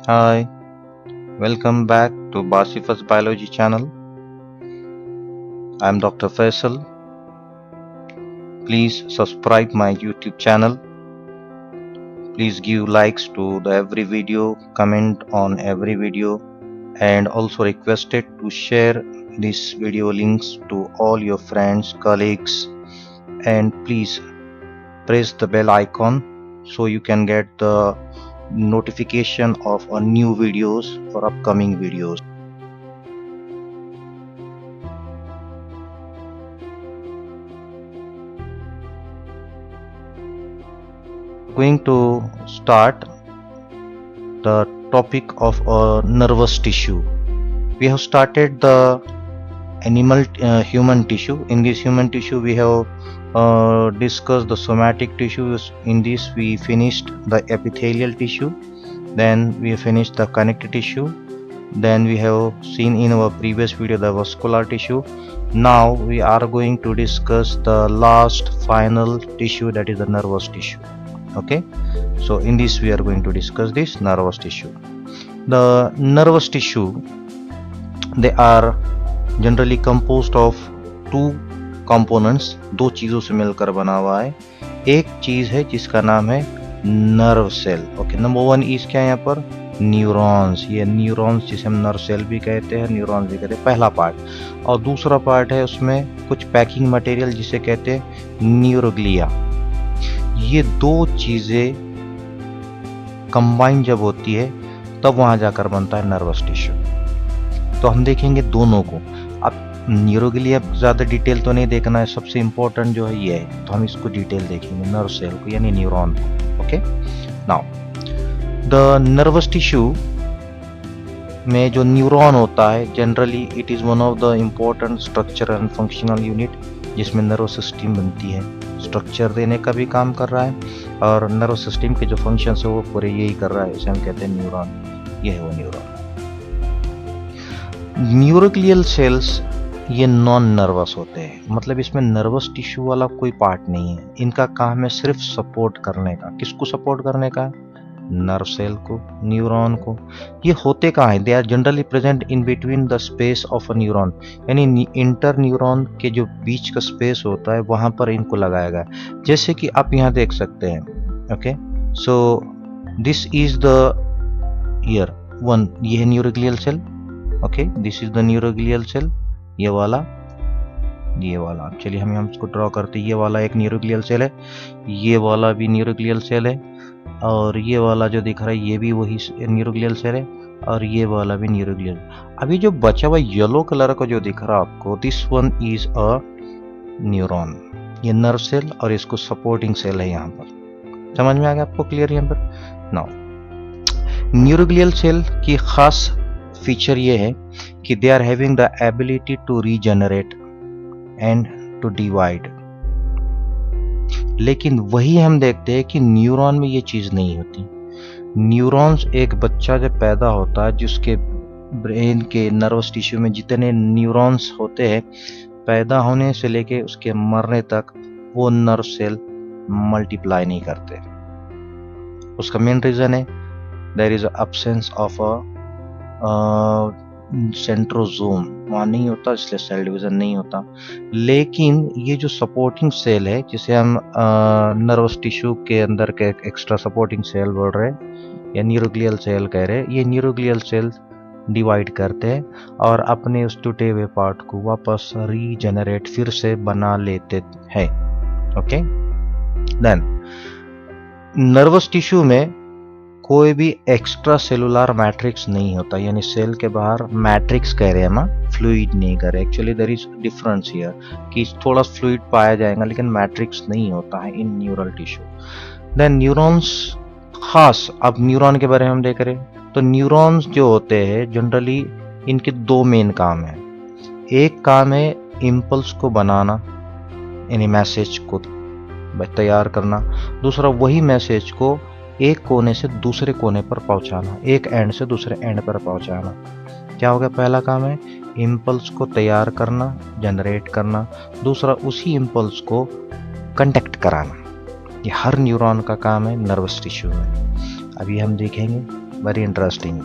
Hi, welcome back to Basifa's Biology channel. I'm Dr. Faisal. Please subscribe my YouTube channel. Please give likes to every video, comment on every video, and also requested to share this video links to all your friends, colleagues, and please press the bell icon so you can get the notification of new videos for upcoming videos. Going to start the topic of nervous tissue. We have started the human tissue. In this human tissue we have discussed the somatic tissues. In this we finished the epithelial tissue, then we finished the connective tissue, then we have seen in our previous video the vascular tissue. Now we are going to discuss the last final tissue, that is the nervous tissue. Okay, so in this we are going to discuss this nervous tissue. The nervous tissue, they are generally composed of two components. दो चीजों से मिलकर बना हुआ है. एक चीज है जिसका नाम है nerve cell. Okay, number one is क्या है यहाँ पर? न्यूरॉन्स. ये न्यूरॉन्स जिसे हम नर्व सेल भी कहते हैं, न्यूरॉन्स भी कहते हैं, पहला पार्ट. और दूसरा पार्ट है उसमें कुछ पैकिंग मटेरियल जिसे कहते हैं न्यूरोग्लिया. ये दो चीजें कंबाइन जब होती है तब वहां जाकर बनता है नर्वस टिश्यू. तो हम देखेंगे दोनों को. अब न्यूरोग्लिया ज्यादा डिटेल तो नहीं देखना है, सबसे इंपॉर्टेंट जो है ये है, तो हम इसको डिटेल देखेंगे, नर्व सेल को यानी न्यूरॉन को. Okay, now the nervous tissue में जो न्यूरॉन होता है, generally it is one of the important structure and functional unit जिसमें नर्व सिस्टम बनती है. स्ट्रक्चर देने का भी काम कर रहा है और नर्व सिस्टम के जो फंक्शंस है वो पूरे यही कर रहा है. इसे हम कहते हैं न्यूरॉन. ये है वो न्यूरॉन. न्यूरोग्लियल सेल्स ये नॉन नर्वस होते हैं, मतलब इसमें नर्वस टिश्यू वाला कोई पार्ट नहीं है. इनका काम है सिर्फ सपोर्ट करने का. किसको सपोर्ट करने का? नर्व सेल को, न्यूरॉन को. ये होते कहाँ हैं? They are generally present in between the space of a neuron, यानी इंटर न्यूरॉन के जो बीच का स्पेस होता है वहां पर इनको लगाया गया. जैसे कि आप यहाँ देख सकते हैं. Okay, so this is the ear one. ये है neuroglial cell. Okay, this is the neuroglial cell. ये वाला, ये वाला. चलिए हम इसको ड्रॉ करते हैं. ये वाला एक न्यूरोग्लियल सेल है, ये वाला भी न्यूरोग्लियल सेल है, और ये वाला जो दिख रहा है ये भी वही न्यूरोग्लियल सेल है, और ये वाला भी न्यूरोग्लियल. अभी जो बचा हुआ येलो कलर का जो दिख रहा है आपको, this one is a neuron. ये नर्व सेल और इसको सपोर्टिंग सेल है. यहाँ पर समझ में आ गया आपको? क्लियर यहाँ पर? नाउ न्यूरोग्लियल सेल की खास फीचर ये है कि they are having the ability to regenerate and to divide. लेकिन वही हम देखते हैं कि न्यूरॉन में ये चीज नहीं होती. न्यूरॉन्स, एक बच्चा जब पैदा होता है जिसके ब्रेन के नर्वस टिश्यू में जितने न्यूरॉन्स होते हैं, पैदा होने से लेके उसके मरने तक वो नर्व सेल मल्टीप्लाई नहीं करते. उसका मेन रीजन है there is absence of a centrosome. वहाँ नहीं होता, इसलिए सेल डिवीजन नहीं होता. लेकिन ये जो सपोर्टिंग सेल है जिसे हम नर्वस टिश्यू के अंदर के एक्स्ट्रा सपोर्टिंग सेल बोल रहे हैं या न्यूरोग्लियल सेल कह रहे हैं, ये न्यूरोग्लियल सेल डिवाइड करते हैं और अपने उस टूटे हुए पार्ट को वापस रीजनरेट फिर से बना लेते हैं. ओके, देन नर्वस टिश्यू में कोई भी एक्स्ट्रा सेलुलर मैट्रिक्स नहीं होता, यानी सेल के बाहर मैट्रिक्स कह रहे हैं हम, फ्लूइड नहीं कर रहे. Actually there is difference here कि थोड़ा फ्लूइड पाया जाएगा लेकिन मैट्रिक्स नहीं होता है इन न्यूरल टिश्यू. देन न्यूरॉन्स खास. अब न्यूरॉन के बारे में हम देख रहे हैं तो न्यूरॉन्स जो होते हैं जनरली इनके दो मेन काम है. एक काम है इम्पल्स को बनाना, यानी मैसेज को तैयार करना. दूसरा वही मैसेज को एक कोने से दूसरे कोने पर पहुंचाना, एक एंड से दूसरे एंड पर पहुंचाना. क्या हो गया? पहला काम है इम्पल्स को तैयार करना, जनरेट करना. दूसरा उसी इम्पल्स को कंडक्ट कराना. ये हर न्यूरॉन का काम है नर्वस टिश्यू में. अभी हम देखेंगे वेरी इंटरेस्टिंग।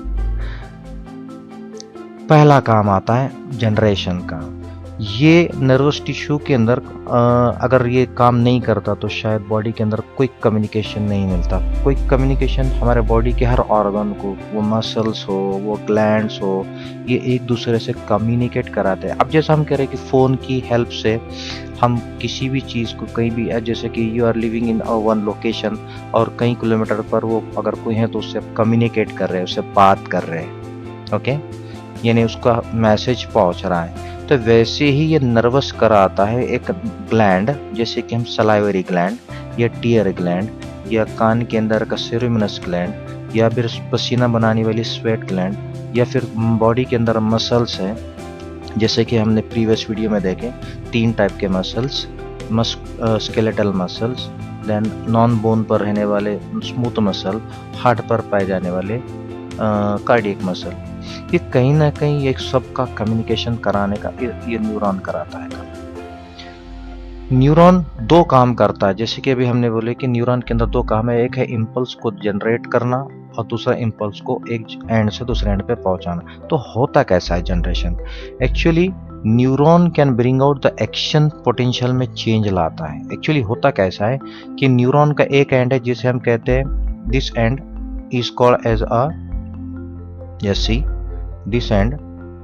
पहला काम आता है जनरेशन का। ये नर्वस टिश्यू के अंदर अगर ये काम नहीं करता तो शायद बॉडी के अंदर कोई कम्युनिकेशन नहीं मिलता। कोई कम्युनिकेशन हमारे बॉडी के हर ऑर्गन को, वो मसल्स हो, वो ग्लैंड्स हो, ये एक दूसरे से कम्युनिकेट कराते हैं। अब जैसा हम कह रहे हैं कि फ़ोन की हेल्प से हम किसी भी चीज़ को कहीं भी, जैसे कि you are living in one location और कई किलोमीटर पर वो अगर कोई है तो उससे कम्युनिकेट कर रहे हैं, उससे बात कर रहे हैं, ओके, यानी उसका मैसेज पहुंच रहा है। तो वैसे ही ये नर्वस कराता है एक ग्लैंड, जैसे कि हम सलाइवरी ग्लैंड या टीयर ग्लैंड या कान के अंदर का सेरेमिनस ग्लैंड या फिर पसीना बनाने वाली स्वेट ग्लैंड या फिर बॉडी के अंदर मसल्स है, जैसे कि हमने प्रीवियस वीडियो में देखे 3 टाइप के muscles, skeletal muscles, then non bone पर रहने वाले स्मूथ मसल, हार्ट पर पाए जाने वाले कार्डियक मसल। ये कहीं ना कहीं एक सबका कम्युनिकेशन कराने का ये न्यूरॉन कराता है। न्यूरॉन 2 काम करता है, जैसे कि अभी हमने बोले कि न्यूरॉन के अंदर 2 काम है, एक है इम्पल्स को जनरेट करना और दूसरा इम्पल्स को एक एंड से दूसरे एंड पे पहुंचाना। तो होता कैसा है generation? Actually neuron can bring out the action potential में चेंज लाता है। एक्चुअली होता कैसा है कि न्यूरॉन का एक एंड है जिसे हम कहते हैं this end is called as a, yes see, this end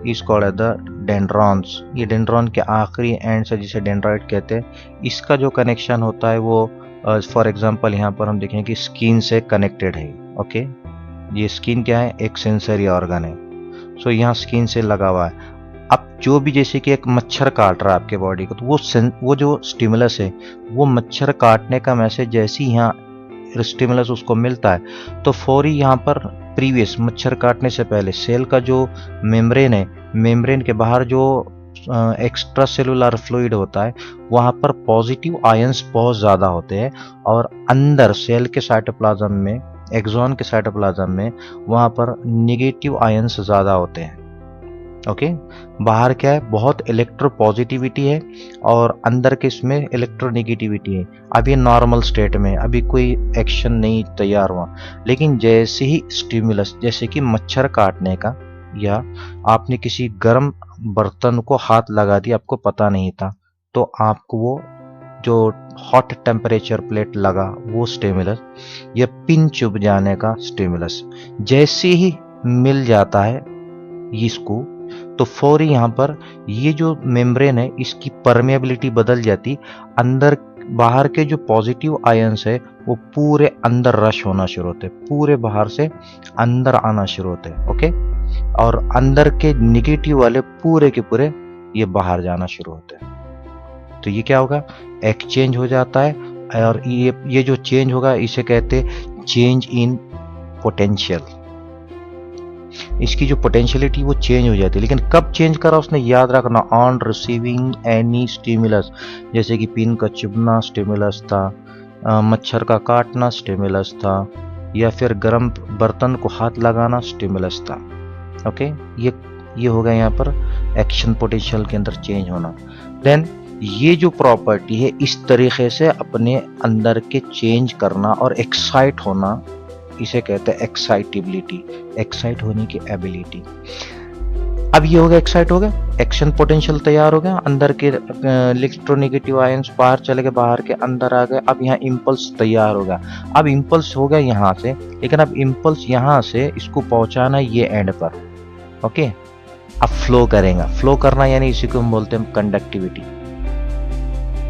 is called as the dendrons. ये डेंड्रॉन के आखिरी एंड से जिसे डेंड्राइट कहते हैं, इसका जो कनेक्शन होता है वो फॉर एग्जांपल यहाँ पर हम देखें कि स्किन से कनेक्टेड है, ओके। ये स्किन क्या है? एक सेंसरी ऑर्गन है, सो यहाँ स्किन से लगा हुआ है। अब जो भी, जैसे कि एक मच्छर काट रहा है आपके बॉडी को, तो वो जो स्टिमुलस है, वो मच्छर काटने का मैसेज जैसे ही यहाँ स्टिमुलस उसको मिलता है तो फौरी यहाँ पर प्रीवियस मच्छर काटने से पहले सेल का जो मेम्ब्रेन है, मेम्ब्रेन के बाहर जो एक्स्ट्रा सेलुलर फ्लूइड होता है, वहाँ पर पॉजिटिव आयंस बहुत ज़्यादा होते हैं और अंदर सेल के साइटोप्लाज्म में, एक्सॉन के साइटोप्लाज्म में, वहाँ पर नेगेटिव आयंस ज़्यादा होते हैं, ओके। बाहर क्या है? बहुत इलेक्ट्रो पॉजिटिविटी है और अंदर के इसमें इलेक्ट्रो नेगेटिविटी है। अब ये नॉर्मल स्टेट में, अभी कोई एक्शन नहीं तैयार हुआ, लेकिन जैसे ही स्टिमुलस, जैसे कि मच्छर काटने का, या आपने किसी गर्म बर्तन को हाथ लगा दिया, आपको पता नहीं था, तो आपको वो जो हॉट टेम्परेचर प्लेट लगा वो स्टिमुलस, या पिन चुभ जाने का स्टिमुलस जैसे ही मिल जाता है इसको, तो फौरी यहाँ पर ये जो मेम्ब्रेन है इसकी परमेबिलिटी बदल जाती, अंदर बाहर के जो पॉजिटिव आयंस है वो पूरे अंदर रश होना शुरू होते, पूरे बाहर से अंदर आना शुरू होते, ओके, और अंदर के नेगेटिव वाले पूरे के पूरे ये बाहर जाना शुरू होते हैं। तो ये क्या होगा? एक्सचेंज हो जाता है, और ये जो चेंज होगा इसे कहते हैं चेंज इन पोटेंशियल। इसकी जो पोटेंशियलिटी वो चेंज हो जाती है। लेकिन कब चेंज करा उसने याद रखना, ऑन रिसीविंग एनी स्टिमुलस, जैसे कि पिन का चुभना स्टिमुलस था, मच्छर का काटना स्टिमुलस था, या फिर गर्म बर्तन को हाथ लगाना स्टिमुलस था, ओके। ये होगा यहाँ पर एक्शन पोटेंशियल के अंदर चेंज होना। देन ये जो प्रॉपर्टी है इस तरीके से अपने अंदर के चेंज करना और एक्साइट होना, इसे कहते हैं एक्साइटेबिलिटी, एक्साइट होने की एबिलिटी। अब ये हो गया, एक्साइट हो गया, एक्शन पोटेंशियल तैयार हो गया, अंदर के इलेक्ट्रोनेगेटिव आयंस बाहर चले गए, बाहर के अंदर आ गए। अब यहाँ इम्पल्स तैयार हो गया। अब इम्पल्स हो गया यहाँ से, लेकिन अब इम्पल्स यहाँ से इसको पहुंचाना ये एंड पर, ओके। अब फ्लो करेगा, फ्लो करना यानी इसी को हम बोलते हैं कंडक्टिविटी,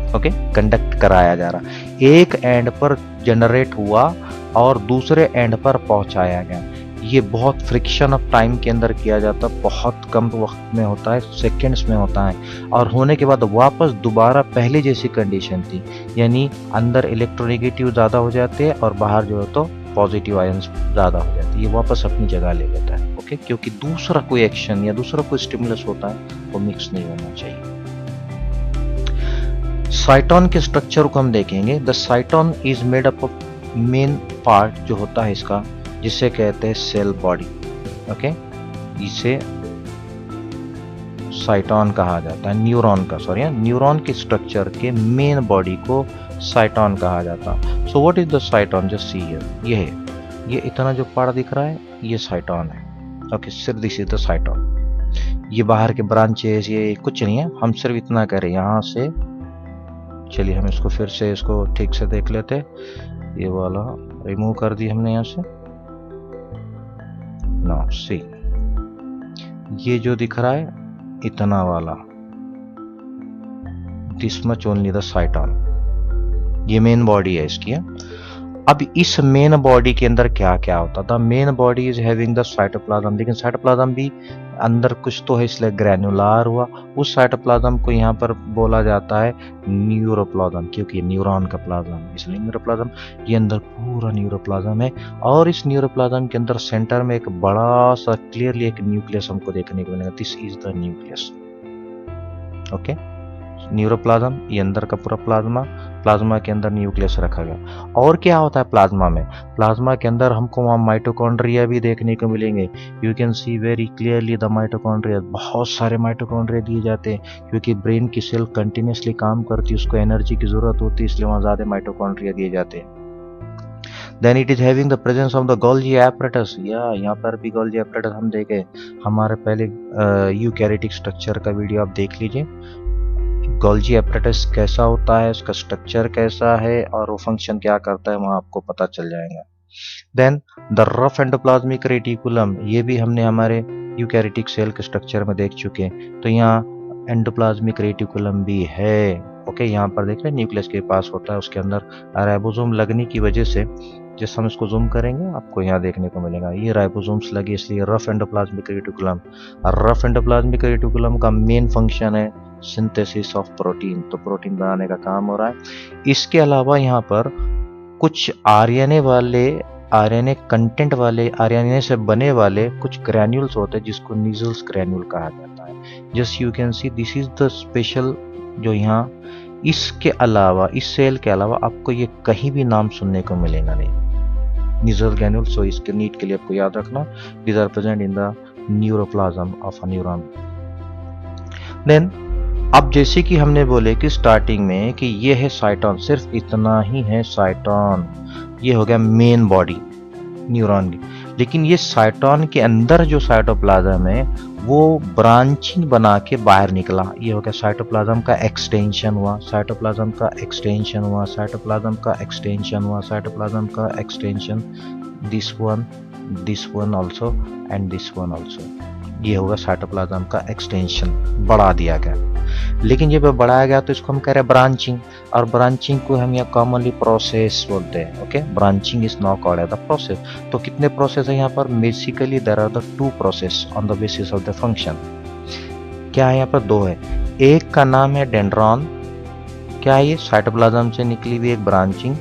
ओके। कंडक्ट कराया जा रहा, एक एंड पर जनरेट हुआ और दूसरे एंड पर पहुंचाया गया। ये बहुत फ्रिक्शन ऑफ टाइम के अंदर किया जाता है, बहुत कम वक्त में होता है, सेकंड्स में होता है, और होने के बाद वापस दोबारा पहले जैसी कंडीशन थी, यानी अंदर इलेक्ट्रोनेगेटिव ज़्यादा हो जाते हैं और बाहर जो है तो पॉजिटिव आयंस ज़्यादा हो जाते हैं। ये वापस अपनी जगह ले लेता है, ओके, क्योंकि दूसरा कोई एक्शन या दूसरा कोई स्टिमुलस होता है वो मिक्स नहीं होना चाहिए। साइटोन के स्ट्रक्चर को हम देखेंगे। The साइटोन is made up of main part जो होता है इसका, जिसे कहते हैं सेल बॉडी, ओके। इसे साइटोन कहा जाता है, न्यूरॉन का, सॉरी, न्यूरॉन के स्ट्रक्चर के मेन बॉडी को साइटोन कहा जाता है। So what is the साइटोन? Just see here, ये है, ये इतना जो पार्ट दिख रहा है ये साइटोन है। ओके, सिर्फ दिस इज द साइटोन। ये बाहर के ब्रांचेस ये कुछ नहीं है, हम सिर्फ इतना करें यहाँ से। चलिए हम इसको फिर से इसको ठीक से देख लेते। ये वाला रिमूव कर दी हमने यहाँ से। नाउ सी, ये जो दिख रहा है इतना वाला, दिस मच ओनली द साइटोन। ये मेन बॉडी है इसकी। अब इस मेन बॉडी के अंदर क्या क्या होता था? Main body is having the cytoplasm, लेकिन साइटोप्लाज्म भी अंदर कुछ तो है, इसलिए ग्रैन्युलर हुआ। उस साइटोप्लाज्म को यहाँ पर बोला जाता है न्यूरोप्लाज्म, क्योंकि न्यूरॉन का प्लाज्म है इसलिए न्यूरोप्लाज्म। ये अंदर पूरा न्यूरोप्लाज्म है, और इस न्यूरोप्लाज्म के अंदर सेंटर में एक बड़ा सा क्लियरली एक न्यूक्लियस हमको देखने को मिलेगा। This is the nucleus. Okay, neuroplasm, ये अंदर का पूरा प्लाज्मा, प्लाज्मा के अंदर न्यूक्लियस रखा गया। और क्या होता है प्लाज्मा में? प्लाज्मा के अंदर हमको वहाँ माइटोकॉन्ड्रिया भी देखने को मिलेंगे। You can C very clearly the mitochondria. बहुत सारे माइटोकॉन्ड्रिया दिए जाते हैं, क्योंकि ब्रेन की सेल कंटिन्यूसली काम करती है, उसको एनर्जी की जरूरत होती है, इसलिए वहाँ ज़्यादा माइटोकॉन्ड्रिया दिए जाते हैं। Then it is having the presence of the Golgi apparatus. या यहाँ पर भी गोल्गी एपरेटस हम देखे, हमारे पहले यूकैरियोटिक स्ट्रक्चर का वीडियो आप देख लीजिए। गोल्गी एपरेटस कैसा होता है, उसका स्ट्रक्चर कैसा है और वो फंक्शन क्या करता है, वहाँ आपको पता चल जाएगा। Then the rough endoplasmic reticulum, ये भी हमने हमारे यूकैरियोटिक सेल के स्ट्रक्चर में देख चुके हैं। तो यहाँ एंडोप्लाज्मिक रेटिकुलम भी है। ओके, यहाँ पर देख रहे हैं न्यूक्लियस के पास होता है, उसके अंदर राइबोसोम लगने की वजह से, जैसे हम इसको जूम करेंगे आपको यहाँ देखने को मिलेगा, ये राइबोसोम्स लगे इसलिए rough endoplasmic reticulum. Rough endoplasmic reticulum का मेन फंक्शन है सिंथेसिस ऑफ प्रोटीन, तो प्रोटीन बनाने का काम हो रहा है। इसके अलावा यहाँ पर कुछ आरएनए वाले, आरएनए कंटेंट वाले, आरएनए से बने वाले कुछ ग्रैन्यूल्स होते हैं, जिसको नीजल्स ग्रैन्यूल कहा जाता है। Just you can see this is the special जो यहाँ, इसके अलावा इस सेल के अलावा आपको ये कहीं भी नाम सुनने को मिलेगा नहीं, नीजल ग्रैन्यूल। सो इसके नीट के लिए आपको याद रखना, these are present in the neuroplasm of a neuron. Then अब जैसे कि हमने बोले कि स्टार्टिंग में कि ये है साइटोन, सिर्फ इतना ही है साइटोन, ये हो गया मेन बॉडी न्यूरॉन की। लेकिन ये साइटोन के अंदर जो साइटोप्लाज्म है वो ब्रांचिंग बना के बाहर निकला, ये हो गया साइटोप्लाज्म का एक्सटेंशन हुआ, साइटोप्लाज्म का एक्सटेंशन हुआ, साइटोप्लाज्म का एक्सटेंशन हुआ, साइटोप्लाज्म का extension, this one also and this one also. ये होगा साइटोप्लाज्म का एक्सटेंशन, बढ़ा दिया गया। लेकिन जब बढ़ाया गया तो इसको हम कह रहे हैं ब्रांचिंग, और ब्रांचिंग को हम यहाँ कॉमनली प्रोसेस बोलते हैं। Okay, branching is now called as the process. तो कितने प्रोसेस है यहाँ पर? Basically there are the 2 process on the basis of the function. क्या है यहाँ पर? 2 है। एक का नाम है डेंड्रॉन। क्या है ये? साइटोप्लाज्म से निकली हुई एक ब्रांचिंग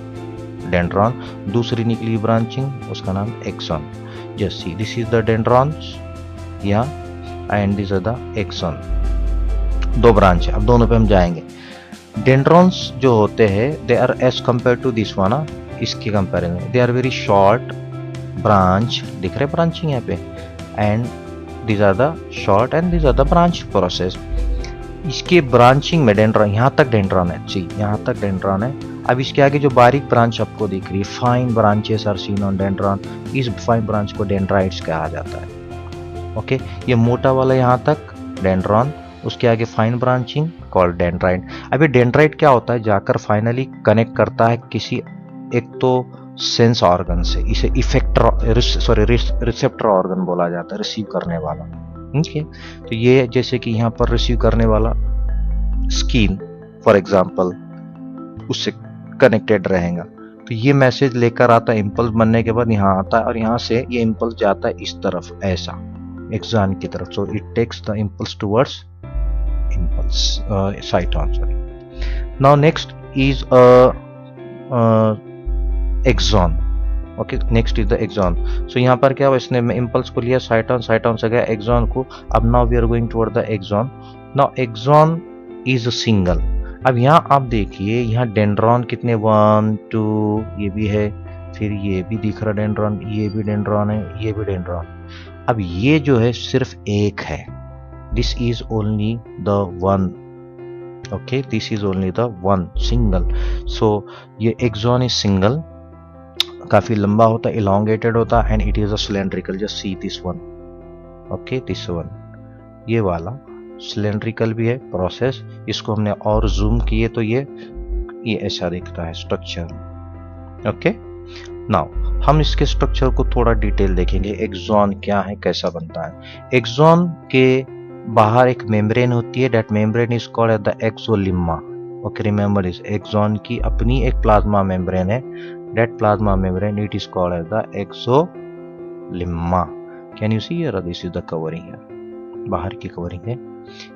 डेंड्रॉन। दूसरी निकली हुई ब्रांचिंग, उसका नाम axon. Just see this is the dendrons या and this are the axon. 2 branch है, अब दोनों पे हम जाएंगे। डेंड्रॉन्स जो होते हैं they are as compare to this one, इसके comparison they are very short branch, दिख रहे ब्रांचिंग यहाँ पे, and this are the short and this are the branch process. इसके ब्रांचिंग में डेंड्रॉन, यहाँ तक डेंड्रॉन है जी, यहाँ तक डेंड्रॉन है। अब इसके आगे जो बारीक ब्रांच आपको दिख रही है, fine branches are seen on dendron, इस फाइन ब्रांच को डेंड्राइट्स कहा जाता है। ओके, ये मोटा वाला यहाँ तक डेंड्रॉन, उसके आगे फाइन ब्रांचिंग कॉल्ड डेंड्राइट। अभी डेंड्राइट क्या होता है? जाकर फाइनली कनेक्ट करता है किसी एक तो सेंस ऑर्गन से, इसे रिसेप्टर ऑर्गन बोला जाता है, रिसीव करने वाला। ठीक है, तो ये जैसे कि यहाँ पर रिसीव करने वाला स्किन फॉर एग्जांपल उससे कनेक्टेड रहेगा, तो ये मैसेज लेकर आता है, इम्पल्स बनने के बाद यहाँ आता है, और यहाँ से ये इम्पल्स जाता है इस तरफ, ऐसा एक्सॉन की तरफ। So it takes the impulse towards cyton. Sorry. Now next is axon. Okay, next is the axon. So यहाँ पर क्या हुआ, इसने इम्पल्स को लिया साइटोन, साइटोन से गया एक्सॉन को। अब now we are going toward the axon. Now axon is single. अब यहाँ आप देखिए, यहाँ डेंड्रॉन कितने 1 2 ये भी है, फिर ये भी दिख रहा डेंड्रॉन, ये भी डेंड्रॉन है, ये भी डेंड्रॉन। अब ये जो है सिर्फ एक है, this is only the one. Okay, this is only the one single. So ये axon is single, काफी लंबा होता है, इलोंगेटेड होता है, and it is a cylindrical. Just see this one, okay this one, ये वाला सिलेंड्रिकल भी है प्रोसेस। इसको हमने और जूम किए तो ये ऐसा दिखता है स्ट्रक्चर। ओके, नाउ हम इसके स्ट्रक्चर को थोड़ा डिटेल देखेंगे। एक्सॉन क्या है, कैसा बनता है। एक्सॉन के बाहर एक मेम्ब्रेन होती है, that membrane is called the axolemma. Okay, remember this, axon की अपनी एक प्लाज्मा मेम्ब्रेन है, that plasma membrane it is called the axolemma. Can you see here, this is the covering here, बाहर की कवरिंग है।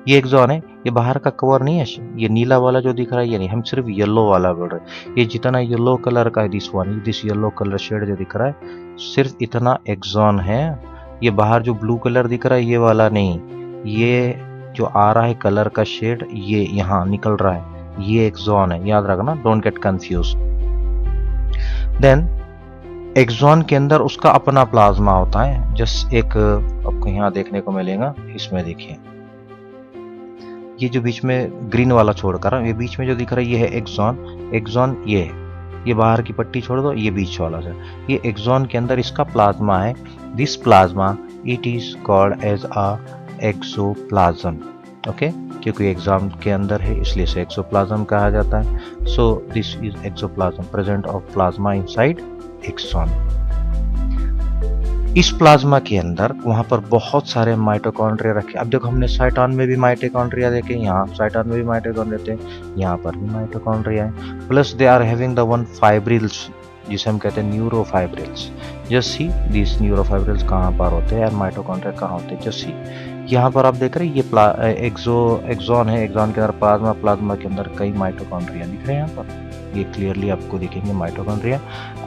ये एक्सॉन है, ये बाहर का कवर नहीं है। ये नीला वाला जो दिख रहा है ये नहीं, हम सिर्फ येलो वाला बोल रहे हैं। ये जितना येलो कलर का है, this one, this yellow colour shade जो दिख रहा है, सिर्फ इतना एक्सॉन है। ये बाहर जो ब्लू कलर दिख रहा है ये वाला नहीं, ये जो आ रहा है कलर का शेड, ये यहाँ निकल रहा है, ये एक्सॉन है। याद रखना, don't get confuse. Then axon के अंदर उसका अपना प्लाज्मा होता है। जस्ट एक आपको यहाँ देखने को मिलेगा, इसमें देखिए ये जो बीच में ग्रीन वाला छोड़कर, ये बीच में जो दिख रहा है ये है एक्सॉन। एक्सॉन ये बाहर की पट्टी छोड़ दो, ये बीच वाला है, ये एक्सॉन के अंदर इसका प्लाज्मा है। This plasma it is called as a axoplasm. Okay, क्योंकि एक्सॉन के अंदर है इसलिए इसे एक्सोप्लाज्म कहा जाता है। So this is axoplasm, present of plasma inside axon. इस प्लाज्मा के अंदर वहां पर बहुत सारे माइटोकॉन्ड्रिया रखे। अब देखो, हमने साइटोन में भी माइटोकॉन्ड्रिया देखे, यहाँ साइटोन में भी माइटोकॉन्ड्रिया थे, यहाँ पर भी माइटोकॉन्ड्रिया है। Plus they are having the one fibrils, जिसे हम कहते हैं न्यूरोफाइब्रिल्स। जस्ट सी दिस न्यूरोफाइब्रिल्स कहाँ पर होते हैं और माइटोकॉन्ड्रिया कहाँ होते हैं। जस्ट सी यहाँ पर आप देख रहे हैं, ये एक्सॉन है, एक्सॉन के अंदर प्लाज्मा, प्लाज्मा के अंदर कई माइटोकॉन्ड्रिया दिख रहे हैं यहाँ पर, ये क्लियरली आपको दिखेंगे mitochondria.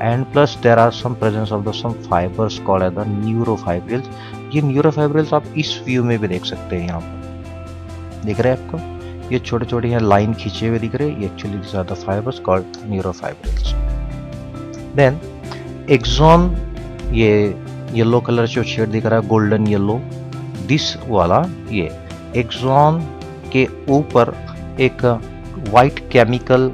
And plus there are some presence of the some fibres called the neurofibrils. ये न्यूरोफाइब्रिल्स आप इस व्यू में भी देख सकते हैं, यहाँ पर दिख रहे हैं आपको, ये छोटे छोटे यहाँ लाइन खींचे हुए दिख रहे हैं, ये actually this are the fibres called neurofibrils. Then axon, ये येलो कलर जो शेड दिख रहा है, गोल्डन येलो, दिस वाला, ये एक्सॉन के ऊपर एक वाइट केमिकल,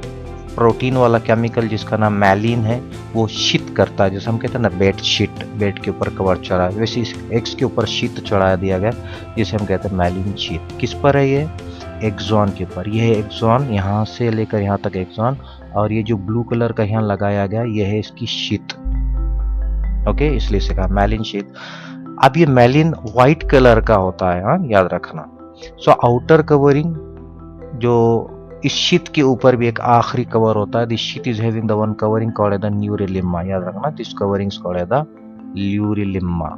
प्रोटीन वाला केमिकल जिसका नाम मैलिन है, वो शीत करता है। जैसे हम कहते हैं ना बेड शीट, बेड के ऊपर कवर चढ़ा है, वैसे इस एक्स के ऊपर शीत चढ़ा दिया गया, जिसे हम कहते हैं मैलिन शीत। किस पर है ये? एक्सॉन के ऊपर। ये है एक्सॉन, यहाँ से लेकर यहाँ तक एक्सॉन, और ये जो ब्लू कलर का यहाँ लगाया गया ये है इसकी शीत। ओके, इसलिए इसे कहा मैलिन शीत। अब ये मैलिन व्हाइट कलर का होता है, हाँ याद रखना। सो आउटर कवरिंग, जो इस शीट के ऊपर भी एक आखिरी कवर होता है, this sheet is having the one covering called the neurolemma. याद रखना, this covering is called the neurolemma.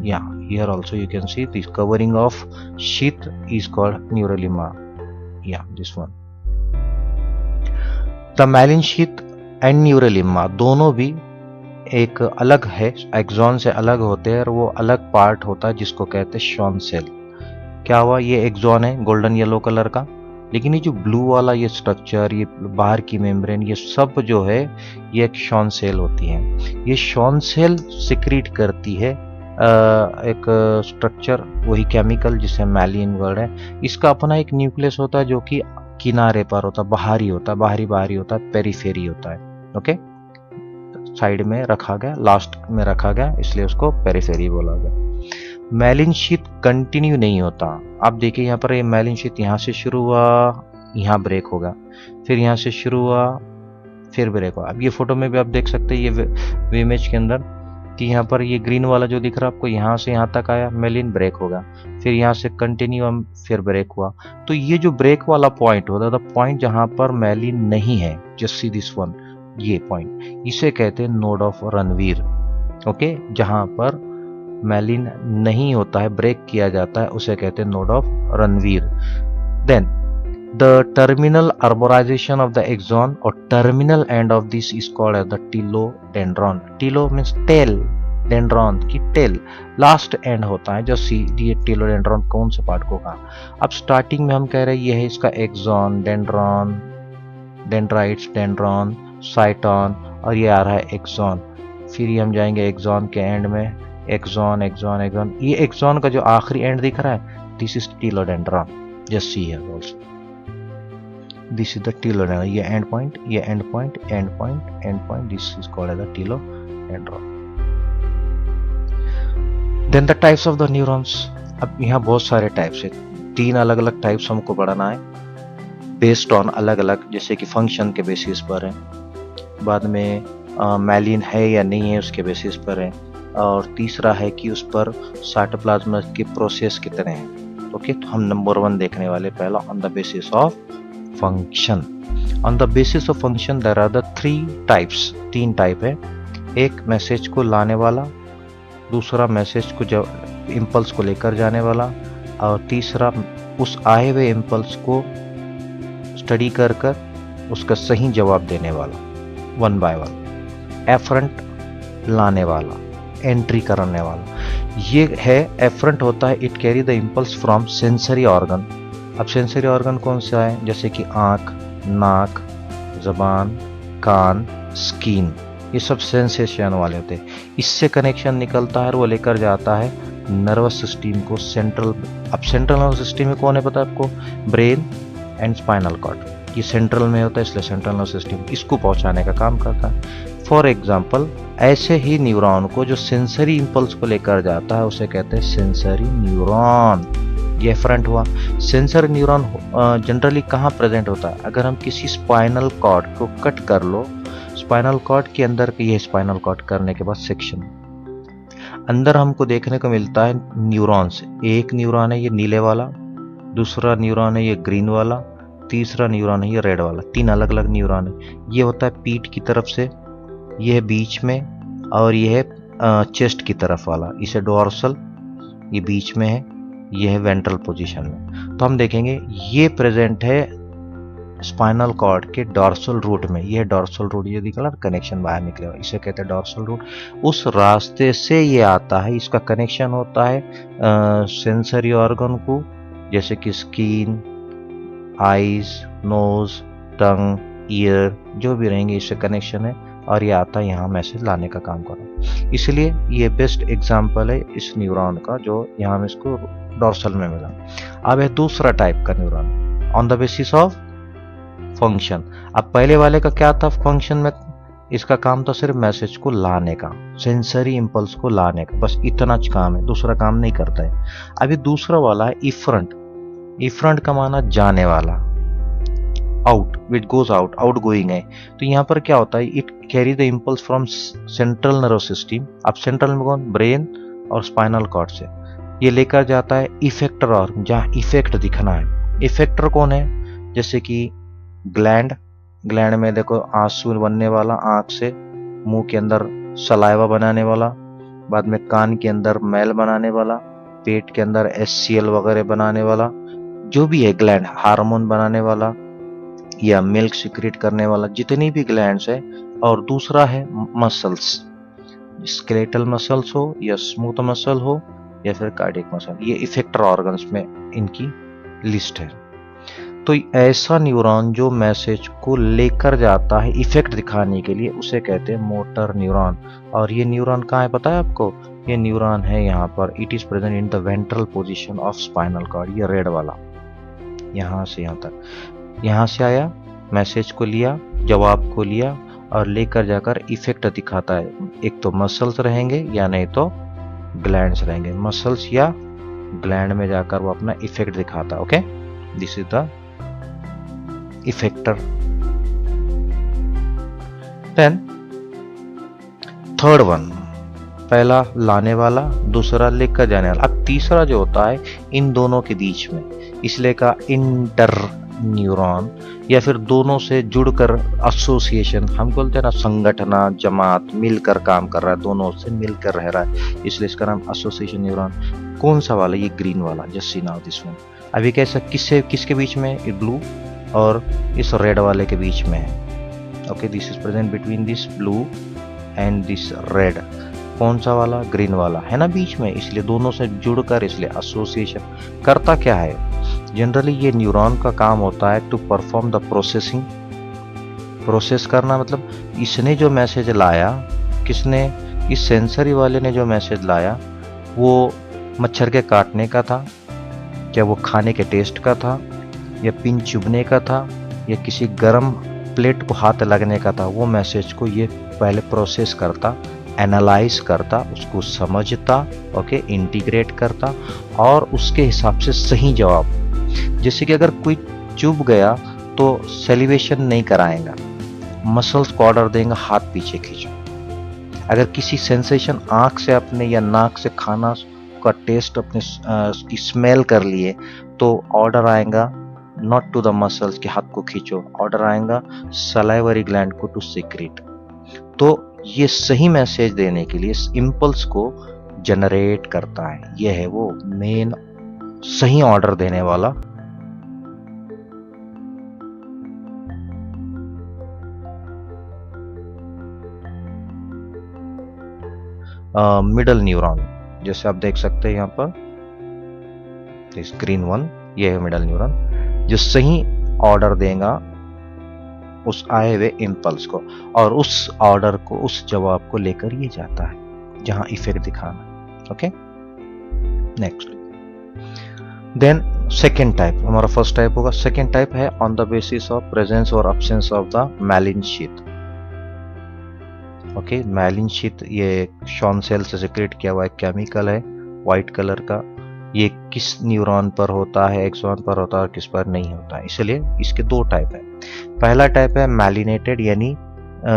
या here also you can see this covering of sheet is called neurolemma. या this one, the myelin sheet and neurolemma दोनों भी एक अलग है, axon से अलग होते हैं, और वो अलग पार्ट होता है जिसको कहते हैं शॉन सेल। क्या हुआ, ये एक्सॉन है गोल्डन येलो कलर का, लेकिन ये जो ब्लू वाला ये स्ट्रक्चर, ये बाहर की मेम्ब्रेन, ये सब जो है ये एक शॉन सेल होती है। ये शॉन सेल सिक्रीट करती है एक स्ट्रक्चर, वही केमिकल जिसे मैलिन वर्ड है। इसका अपना एक न्यूक्लियस होता है जो कि किनारे पर होता है, बाहरी होता है, बाहरी होता है, पेरिफेरी होता है। ओके, साइड में रखा गया, लास्ट में रखा गया, इसलिए उसको पेरिफेरी बोला गया। मैलिन शीट कंटिन्यू नहीं होता। आप देखिए यहाँ पर, ये मैलिन शीट यहाँ से शुरू हुआ, यहाँ ब्रेक होगा, फिर यहाँ से शुरू हुआ, फिर ब्रेक हुआ। अब ये फोटो में भी आप देख सकते हैं, ये इमेज के अंदर, कि यहाँ पर ये ग्रीन वाला जो दिख रहा है आपको, यहाँ से यहाँ तक आया, मैलिन ब्रेक होगा, फिर यहाँ से कंटिन्यू फिर ब्रेक हुआ। तो ये जो ब्रेक वाला पॉइंट होता है, पॉइंट जहाँ पर मैलिन नहीं है, जस्ट सी दिस वन, ये पॉइंट, इसे कहते हैं नोड ऑफ रणवीर। ओके, जहां पर मैलिन नहीं होता है, ब्रेक किया जाता है, उसे कहते हैं node of Ranvier. Then the terminal arborization of the axon और terminal end of this is called as the telodendron. Telo means tail, dendron की टेल, लास्ट एंड होता है। जो सी ये टीलोडेंड्रॉन कौन से पार्ट को कहा? अब स्टार्टिंग में हम कह रहे हैं ये है इसका axon, dendron, dendrites, dendron, cyton, और ये आ रहा है एक्सॉन। फिर ये हम जाएंगे एक्सॉन के एंड में, एक्सॉन एक्सॉन एक्सॉन। ये एक्सॉन का जो आखिरी एंड दिख रहा है, this is telodendron. Just see here also, this is the telodendron. ये एंड पॉइंट, ये end point, end point, end point, this is called as the telodendron. And all. Then the types of the neurons. अब यहाँ बहुत सारे types है, 3 अलग अलग types हमको पढ़ना है बेस्ड ऑन अलग अलग, जैसे कि फंक्शन के बेसिस पर है, बाद में मैलिन है या नहीं है उसके बेसिस पर है, और तीसरा है कि उस पर साइटोप्लाज्म की प्रोसेस कितने हैं। ओके, तो हम नंबर 1 देखने वाले पहला on the basis of function. On the basis of function there are the 3 types, 3 type है। एक मैसेज को लाने वाला, दूसरा मैसेज को जब इम्पल्स को लेकर जाने वाला, और तीसरा उस आए हुए इम्पल्स को स्टडी कर कर उसका सही जवाब देने वाला, 1 बाय 1। एफरेंट लाने वाला, एंट्री करने वाला, ये है एफरेंट होता है, it carry the impulse from sensory organ. अब सेंसरी ऑर्गन कौन सा है, जैसे कि आँख, नाक, जबान, कान, स्किन, ये सब सेंसेशन वाले होते हैं। इससे कनेक्शन निकलता है और वो लेकर जाता है नर्वस सिस्टम को सेंट्रल। अब सेंट्रल नर्वस सिस्टम में कौन है पता है आपको, ब्रेन एंड स्पाइनल कॉर्ड। ये सेंट्रल में होता है, इसलिए सेंट्रल नर्वस सिस्टम इसको पहुंचाने का काम करता है। फॉर एग्जाम्पल, ऐसे ही न्यूरॉन को जो सेंसरी इंपल्स को लेकर जाता है उसे कहते हैं सेंसरी न्यूरॉन। ये एफरेंट हुआ। सेंसरी न्यूरॉन जनरली कहाँ प्रेजेंट होता है, अगर हम किसी स्पाइनल कॉर्ड को कट कर लो, स्पाइनल कॉर्ड के अंदर ये स्पाइनल कॉर्ड करने के बाद सेक्शन अंदर हमको देखने को मिलता है न्यूरॉन्स। एक न्यूरॉन है ये नीले वाला, दूसरा न्यूरॉन है ये ग्रीन वाला, तीसरा न्यूरॉन है ये रेड वाला। 3 अलग अलग न्यूरॉन है। ये होता है पीठ की तरफ से, ये है बीच में, और ये है चेस्ट की तरफ वाला, इसे डोर्सल, ये बीच में है, ये है वेंट्रल पोजीशन में। तो हम देखेंगे ये प्रेजेंट है स्पाइनल कॉर्ड के डॉर्सल रूट में। ये डॉर्सल रूट, ये दिखा कनेक्शन बाहर निकलेगा, इसे कहते हैं डॉर्सल रूट। उस रास्ते से ये आता है, इसका कनेक्शन होता है सेंसरी ऑर्गन को, जैसे कि स्किन, आईज, नोज, टंग, ईयर, जो भी रहेंगे इससे कनेक्शन है, और ये आता है यहाँ मैसेज लाने का काम कर रहा है। इसलिए ये बेस्ट एग्जाम्पल है इस न्यूरॉन का जो यहाँ में इसको डॉर्सल में मिला। अब है दूसरा टाइप का neuron on the basis of function. अब पहले वाले का क्या था, फंक्शन में इसका काम था सिर्फ मैसेज को लाने का, सेंसरी इंपल्स को लाने का, बस इतना काम है, दूसरा काम नहीं करता है। अभी दूसरा वाला है इफरंट। इफरंट का माना जाने वाला, out, it goes out, out going है। तो यहाँ पर क्या होता है, it carry the impulse from central nervous system. अब सेंट्रल में कौन, ब्रेन और स्पाइनल कॉर्ड से ये लेकर जाता है इफेक्टर ऑर्गन, जहाँ इफेक्ट दिखना है। इफेक्टर कौन है, जैसे कि ग्लैंड, ग्लैंड में देखो आंसू बनने वाला, आंख से, मुंह के अंदर सलाइवा बनाने वाला, बाद में कान के अंदर मैल बनाने वाला, पेट के अंदर HCl वगैरह बनाने वाला, जो भी है ग्लैंड, हार्मोन बनाने वाला या मिल्क सिक्रेट करने वाला, जितनी भी ग्लैंड्स है। और दूसरा है मसल्स, स्केलेटल मसल्स हो या स्मूथ मसल हो या फिर कार्डियक मसल, ये इफेक्टर ऑर्गन्स में इनकी लिस्ट है। तो ऐसा न्यूरॉन जो मैसेज को लेकर जाता है इफेक्ट दिखाने के लिए, उसे कहते हैं मोटर न्यूरॉन। और ये न्यूरॉन कहाँ है पता है आपको, ये न्यूरॉन है यहाँ पर, it is present in the ventral position of spinal cord. ये रेड वाला यहाँ से यहाँ तक, यहाँ से आया, मैसेज को लिया, जवाब को लिया और लेकर जाकर इफेक्ट दिखाता है। एक तो मसल्स रहेंगे या नहीं तो ग्लैंड्स रहेंगे, मसल्स या ग्लैंड में जाकर वो अपना इफेक्ट दिखाता है। Okay, this is the effector. Then third one, पहला लाने वाला, दूसरा लेकर जाने वाला। अब तीसरा जो होता है इन दोनों के बीच में, इसलिए का इंटर न्यूरॉन, या फिर दोनों से जुड़कर एसोसिएशन, हम बोलते हैं ना संगठना, जमात, मिलकर काम कर रहा है, दोनों से मिलकर रह रहा है, इसलिए इसका नाम एसोसिएशन न्यूरॉन। कौन सा वाला, ये ग्रीन वाला, just see now this one. अभी कैसा, किससे किसके बीच में, ये ब्लू और इस रेड वाले के बीच में है। Okay, this is present between this blue and this red. कौन सा वाला, ग्रीन वाला है ना बीच में, इसलिए दोनों से जुड़कर, इसलिए एसोसिएशन। करता क्या है, जनरली ये न्यूरॉन का काम होता है to perform the processing. Process करना मतलब इसने जो मैसेज लाया, किसने, इस सेंसरी वाले ने जो मैसेज लाया, वो मच्छर के काटने का था, क्या वो खाने के टेस्ट का था, या पिन चुभने का था, या किसी गर्म प्लेट को हाथ लगने का था, वो मैसेज को ये पहले प्रोसेस करता, एनालाइज करता, उसको समझता, ओके, इंटीग्रेट करता और उसके हिसाब से सही जवाब। जैसे कि अगर कोई चुभ गया तो सेलिब्रेशन नहीं कराएगा, मसल्स को ऑर्डर देंगे हाथ पीछे खींचो। अगर किसी सेंसेशन आंख से अपने या नाक से खाना का टेस्ट अपने की स्मेल कर लिए तो ऑर्डर आएगा नॉट टू द मसल्स कि हाथ को खींचो, ऑर्डर आएगा सलाइवरी ग्लैंड को टू सीक्रेट। तो ये सही मैसेज देने के लिए इस इम्पल्स को जनरेट करता है। ये है वो मेन सही ऑर्डर देने वाला मिडल न्यूरॉन। जैसे आप देख सकते हैं यहाँ पर स्क्रीन वन, ये है मिडल न्यूरॉन जो सही ऑर्डर देगा उस आए हुए इम्पल्स को और उस ऑर्डर को, उस जवाब को लेकर ये जाता है जहां इफेक्ट दिखाना। Okay, next. Then second type, हमारा फर्स्ट टाइप होगा। सेकेंड टाइप है on the basis of presence और absence of the myelin sheath. Okay, myelin sheath ये शॉन सेल से सिक्रेट किया हुआ एक केमिकल है व्हाइट कलर का। ये किस न्यूरॉन पर होता है, एक्सॉन पर होता है और किस पर नहीं होता है, इसलिए इसके दो टाइप है। पहला टाइप है मैलिनेटेड, यानी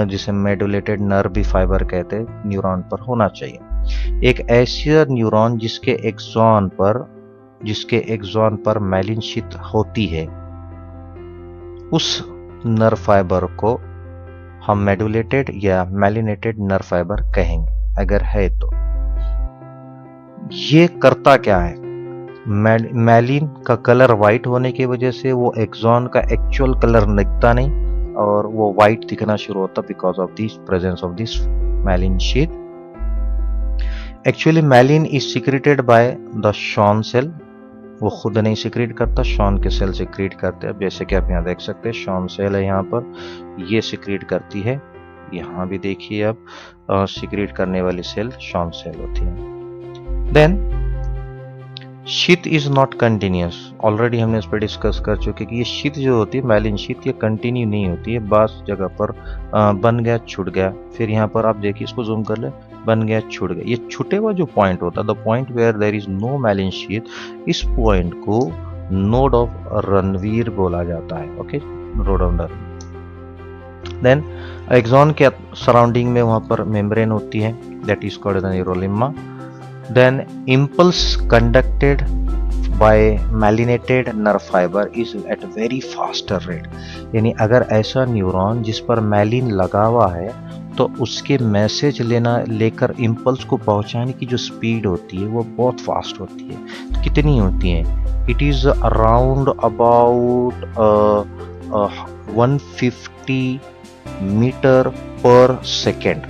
जिसे मेडुलेटेड नर्व भी फाइबर कहते हैं, न्यूरॉन पर होना चाहिए। एक ऐसा न्यूरॉन जिसके एक्सॉन पर मैलिन शीथ होती है, उस नर्व फाइबर को हम मेडुलेटेड या मैलिनेटेड नर्व फाइबर कहेंगे अगर है तो। ये करता क्या है, मैलिन का कलर व्हाइट होने की वजह से वो एक्सॉन का एक्चुअल कलर दिखता नहीं और वो व्हाइट दिखना शुरू होता because of this presence of this myelin sheath. Actually myelin is secreted by the Schwann cell, वो खुद नहीं सिक्रेट करता, शॉन के सेल सिक्रेट करते हैं। जैसे कि आप यहाँ देख सकते हैं शॉन सेल है यहाँ पर, ये सिक्रेट करती है। यहाँ भी देखिए अब सिक्रेट करने वाली सेल शॉन सेल होती है। Then sheath is not continuous, already हमने इस पर डिस्कस कर चुके कि ये शीथ जो होती है मैलिन शीथ, ये कंटिन्यू नहीं होती है, बस जगह पर बन गया छूट गया। फिर यहाँ पर आप देखिए, इसको जूम कर ले, बन गया छूट गया। ये छूटे हुआ जो पॉइंट होता है, the point where there is no myelin sheath, इस पॉइंट को नोड ऑफ रणवीर बोला जाता है। Okay, node of Ranvier. Then axon के सराउंडिंग में वहां पर मेम्ब्रेन होती है, that is called the neurolemma. Then impulse conducted by myelinated nerve fiber is at very faster rate, यानी अगर ऐसा न्यूरॉन जिस पर मैलिन लगा हुआ है तो उसके मैसेज लेकर इम्पल्स को पहुंचाने की जो स्पीड होती है वो बहुत फास्ट होती है। तो कितनी होती है, it is around about 150 metre per second,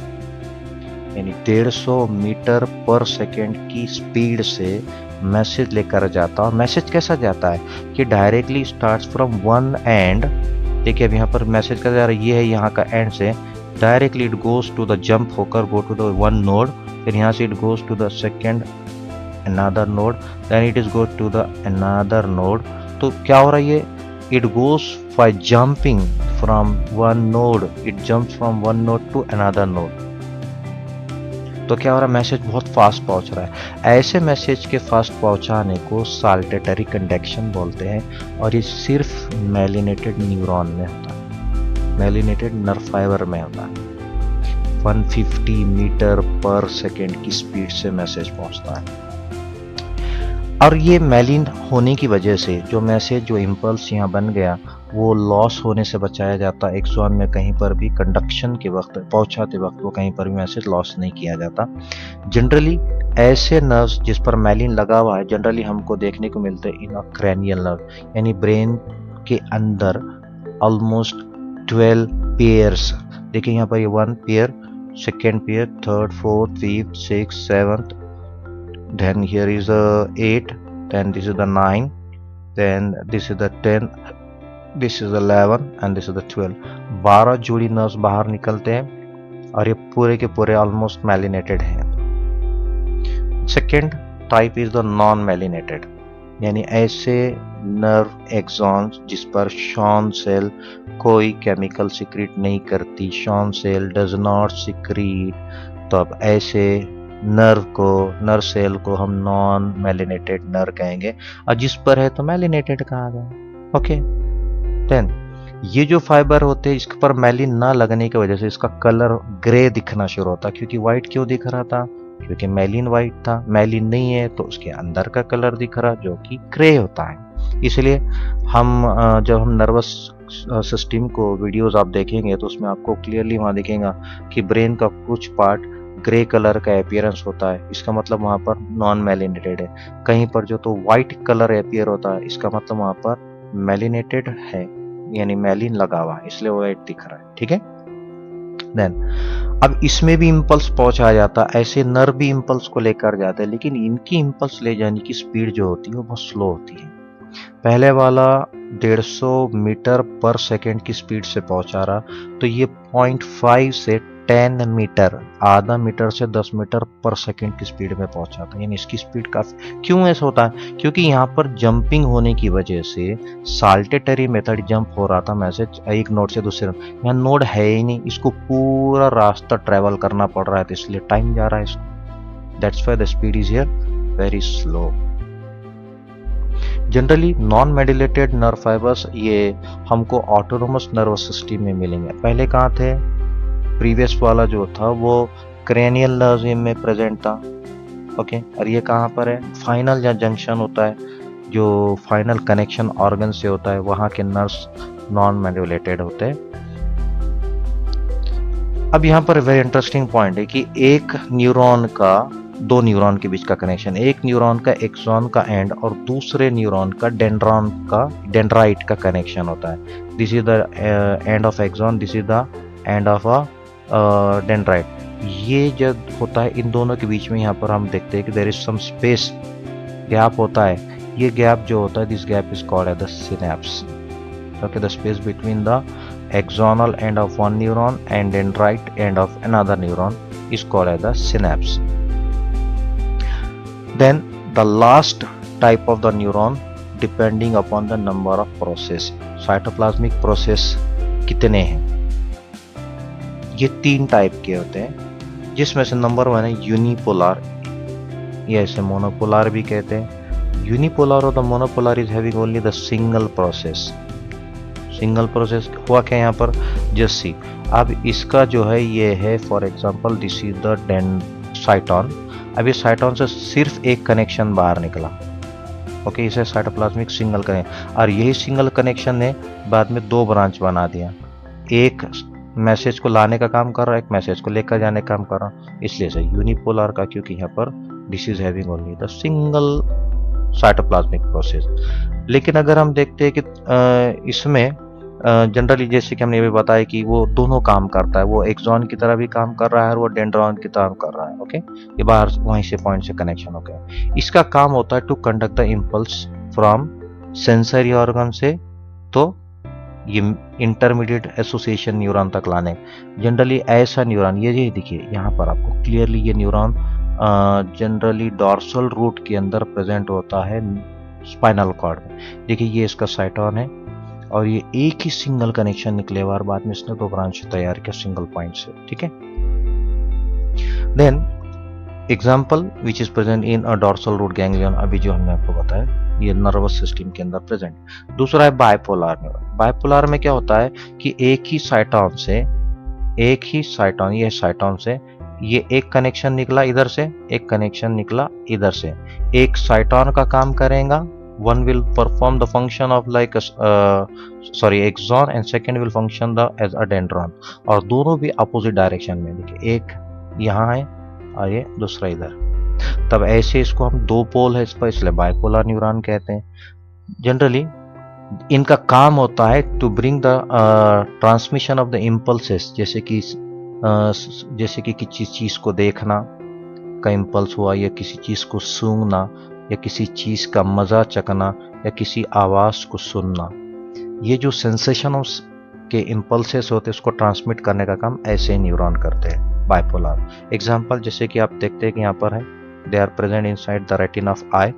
यानी 150 मीटर पर सेकेंड की स्पीड से मैसेज लेकर जाता है। और मैसेज कैसा जाता है कि directly starts from one and, देखिए अब यहाँ पर मैसेज कैसा जा रहा है, ये है यहाँ का एंड से, directly it goes to the jump होकर go to the one node, फिर यहाँ से it goes to the second another node, then it is go to the another node. तो क्या हो रहा है, ये it goes by jumping from one node, it jumps from one node to another node. तो क्या हो रहा है, मैसेज बहुत फास्ट पहुंच रहा है। ऐसे मैसेज के फास्ट पहुंचाने को साल्टेटरी कंडक्शन बोलते हैं और ये सिर्फ मैलिनेटेड न्यूरॉन में होता है, मैलिनेटेड नर्व फाइबर में होता है। 150 मीटर पर सेकेंड की स्पीड से मैसेज पहुंचता है। और ये मैलिन होने की वजह से जो मैसेज, जो इम्पल्स यहाँ बन गया, वो लॉस होने से बचाया जाता है। एक्सॉन में कहीं पर भी कंडक्शन के वक्त, पहुंचाते वक्त वो कहीं पर भी मैसेज लॉस नहीं किया जाता। जनरली ऐसे नर्व्स जिस पर मैलिन लगा हुआ है जनरली हमको देखने को मिलते हैं इन अ क्रैनियल नर्व, यानी ब्रेन के अंदर ऑलमोस्ट 12 पेयर्स। देखिए यहाँ पर ये 1 pair, second pair, third, fourth, fifth, six, seventh, then here is a 8, then this is the 9, then this is the 10, this is the 11 and this is the 12। 12 जोड़ी nerves बाहर निकलते हैं और ये पूरे के पूरे ऑलमोस्ट मैलिनेटेड हैं। Second type is the non myelinated, यानी ऐसे नर्व एक्सॉन्स जिस पर शॉन सेल कोई केमिकल सिक्रीट नहीं करती, Schwann cell does not secrete तो अब ऐसे नर्व सेल को हम नॉन मेलिनेटेड नर्व कहेंगे, और जिस पर है तो मेलिनेटेड कहा गया। ओके, देन ये जो फाइबर होते हैं, इसके पर मेलिन ना लगने की वजह से इसका कलर ग्रे दिखना शुरू होता। क्योंकि व्हाइट क्यों दिख रहा था? क्योंकि मेलिन व्हाइट था। मेलिन नहीं है तो उसके अंदर का कलर दिख रहा जो कि ग्रे होता है। इसलिए हम जब हम नर्वस सिस्टम को वीडियोस आप देखेंगे तो उसमें आपको क्लियरली वहां दिखेगा कि ब्रेन का कुछ पार्ट ग्रे कलर का अपीयरेंस होता है। इसका मतलब वहां पर नॉन मेलिनेटेड है। कहीं पर जो तो व्हाइट कलर अपीयर होता है, इसका मतलब वहां पर मेलिनेटेड है, यानी मेलिन लगा हुआ है, इसलिए व्हाइट दिख रहा है। ठीक है, देन अब इसमें भी इंपल्स पहुंचा जाता, ऐसे नर्व भी इंपल्स को लेकर जाते हैं, लेकिन इनकी इंपल्स ले जाने की स्पीड जो होती है वो बहुत स्लो होती है। पहले वाला 150 मीटर पर सेकेंड की स्पीड से पहुंचा रहा, तो ये 0.5 से 10 मीटर, आधा मीटर से 10 मीटर पर सेकेंड की स्पीड में पहुंचा था। यानी इसकी स्पीड काफी, क्यों ऐसा होता है? क्योंकि यहाँ पर जंपिंग होने की वजह से साल्टेटरी मेथड जंप हो रहा था मैसेज एक नोड से दूसरे नोड। यहाँ नोड है ही नहीं, इसको पूरा रास्ता ट्रेवल करना पड़ रहा है, तो इसलिए टाइम जा रहा है इसको। That's why the speed is here very slow. Generally non medullated nerve fibres ये हमको ऑटोनोमस नर्वस सिस्टम में मिलेंगे। पहले कहाँ थे? प्रीवियस वाला जो था वो क्रेनियल नर्व में प्रेजेंट था। ओके, और ये कहाँ पर है? फाइनल जहाँ जंक्शन होता है, जो फाइनल कनेक्शन ऑर्गन से होता है, वहाँ के नर्व्स नॉन मेडिलेटेड होते हैं। अब यहाँ पर वेरी इंटरेस्टिंग पॉइंट है कि एक न्यूरॉन का, दो न्यूरॉन के बीच का कनेक्शन, एक न्यूरॉन का एक्सॉन का एंड और दूसरे न्यूरॉन का डेंड्राइट का कनेक्शन होता है। This is the end of axon, this is the end of a dendrite. ये जब होता है इन दोनों के बीच में, यहाँ पर हम देखते हैं कि there is some space, gap होता है। ये गैप जो होता है, this gap is called as the synapse. Okay, the space between the axonal end of one neuron and dendrite end of another neuron is called as the synapse. Then the last type of the neuron depending upon the number of process. Cytoplasmic process कितने हैं? ये 3 type के होते हैं, जिसमें से number 1 है unipolar, या इसे मोनोपोलर भी कहते हैं। यूनिपोलर और the monopolar is having only the single process. Single process हुआ क्या यहाँ पर? जस्ट सी, अब इसका जो है ये है, for example this is the साइटोन। अब इस साइटोन से सिर्फ एक कनेक्शन बाहर निकला। ओके, इसे साइटोप्लाज्मिक सिंगल कनेक्शन, और यही सिंगल कनेक्शन ने बाद में 2 ब्रांच बना दिया। एक मैसेज को लाने का काम कर रहा है, एक मैसेज को लेकर जाने का काम कर रहा है, इसलिए से यूनिपोलर का, क्योंकि यहाँ पर this is having only the single cytoplasmic process. लेकिन अगर हम देखते हैं कि इसमें जनरली जैसे कि हमने ये भी बताया कि वो दोनों काम करता है, वो एक्सॉन की तरह भी काम कर रहा है और वो डेंड्रॉन की तरह कर रहा है। ओके, ये बाहर वहीं से पॉइंट से कनेक्शन हो गया। इसका काम होता है to conduct the impulse from sensory organ से तो ये इंटरमीडिएट एसोसिएशन न्यूरॉन तक लाने। जनरली ऐसा न्यूरॉन, ये देखिए यहाँ पर आपको क्लियरली ये न्यूरॉन जनरली डॉर्सल रूट के अंदर प्रेजेंट होता है स्पाइनल कॉर्ड में। देखिए ये इसका साइटोन है और ये एक ही सिंगल कनेक्शन निकले और बाद में इसने 2 ब्रांच तैयार किया सिंगल पॉइंट से। ठीक है, then example which is present in a dorsal root ganglion, अभी जो हमने आपको बताया ये नर्वस सिस्टम के अंदर प्रेजेंट। दूसरा है बाइपोलर न्यूरॉन। बाइपोलर में क्या होता है कि एक ही साइटोन ये साइटोन से ये एक कनेक्शन निकला इधर से, एक कनेक्शन निकला इधर से। एक साइटोन का काम करेगा, one will perform the function of like axon and second will function as a dendron, और दोनों भी अपोजिट डायरेक्शन में। देखिए एक यहाँ है और ये दूसरा इधर, तब ऐसे इसको हम 2 पोल है इस पर, इसलिए बाइपोलर न्यूरॉन कहते हैं। जनरली इनका काम होता है to bring the transmission of the impulses, जैसे कि किसी चीज को देखना का इम्पल्स हुआ, या किसी चीज को सूंघना, या किसी चीज का मजा चखना, या किसी आवाज को सुनना। ये जो सेंसेशन के इम्पल्सेस होते हैं उसको ट्रांसमिट करने का काम ऐसे न्यूरॉन करते हैं बाइपोलर। एग्जांपल जैसे कि आप देखते हैं कि यहाँ पर है, they are present inside the retina of eye,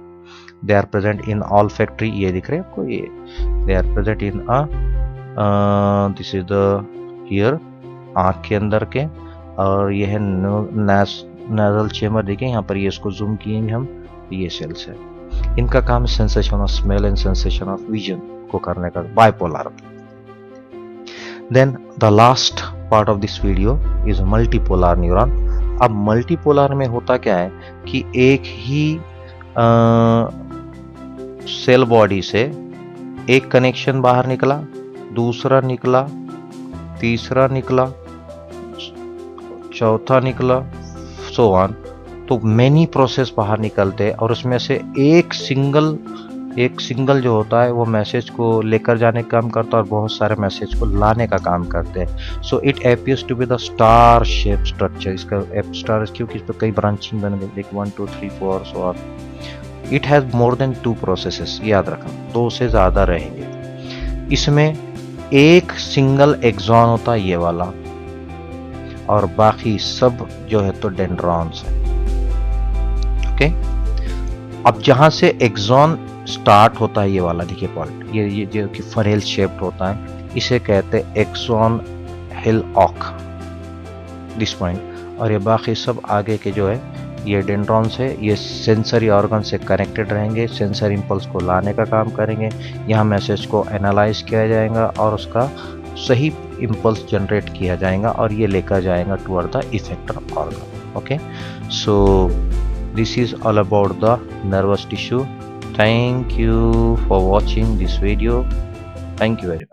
they are present in olfactory, ये दिख रहे हैं आपको, ये they are present in this is the here आँख के अंदर के, और ये है नाजल चेम्बर। देखिए यहाँ पर ये इसको जूम किए हम, ये सेल्स है। इनका काम है sensation of smell and sensation of vision को करने का, bipolar. Then the last part of this video is multipolar neuron. अब मल्टीपोलर में होता क्या है कि एक ही सेल बॉडी से एक कनेक्शन बाहर निकला, दूसरा निकला, तीसरा निकला, चौथा निकला, सो ऑन। तो मैनी प्रोसेस बाहर निकलते हैं और उसमें से एक सिंगल जो होता है वो मैसेज को लेकर जाने का काम करता है और बहुत सारे मैसेज को लाने का काम करते हैं। So it appears to be the star shape structure. इसका स्टार क्योंकि इस पर कई ब्रांचिंग बन गई, like 1 2 3 4 so on. It has more than 2 processes, याद रखना 2 से ज़्यादा रहेंगे। इसमें एक सिंगल एक्सॉन होता है ये वाला, और बाकी सब जो है तो डेंड्रॉन्स है। ओके, अब जहां से एक्सॉन स्टार्ट होता है ये वाला, देखिए पॉइंट, ये जो कि फरेल शेप्ड होता है, इसे कहते हैं एक्सॉन हिल ऑक, दिस पॉइंट। और ये बाकी सब आगे के जो है ये डेंड्रॉन्स है, ये सेंसरी ऑर्गन से कनेक्टेड रहेंगे, सेंसर इंपल्स को लाने का काम करेंगे। यहाँ मैसेज को एनालाइज किया जाएगा और उसका सही इंपल्स जनरेट किया जाएगा और ये लेकर जाएगा toward the effector organ. Okay, so this is all about the nervous tissue. Thank you for watching this video. Thank you very much.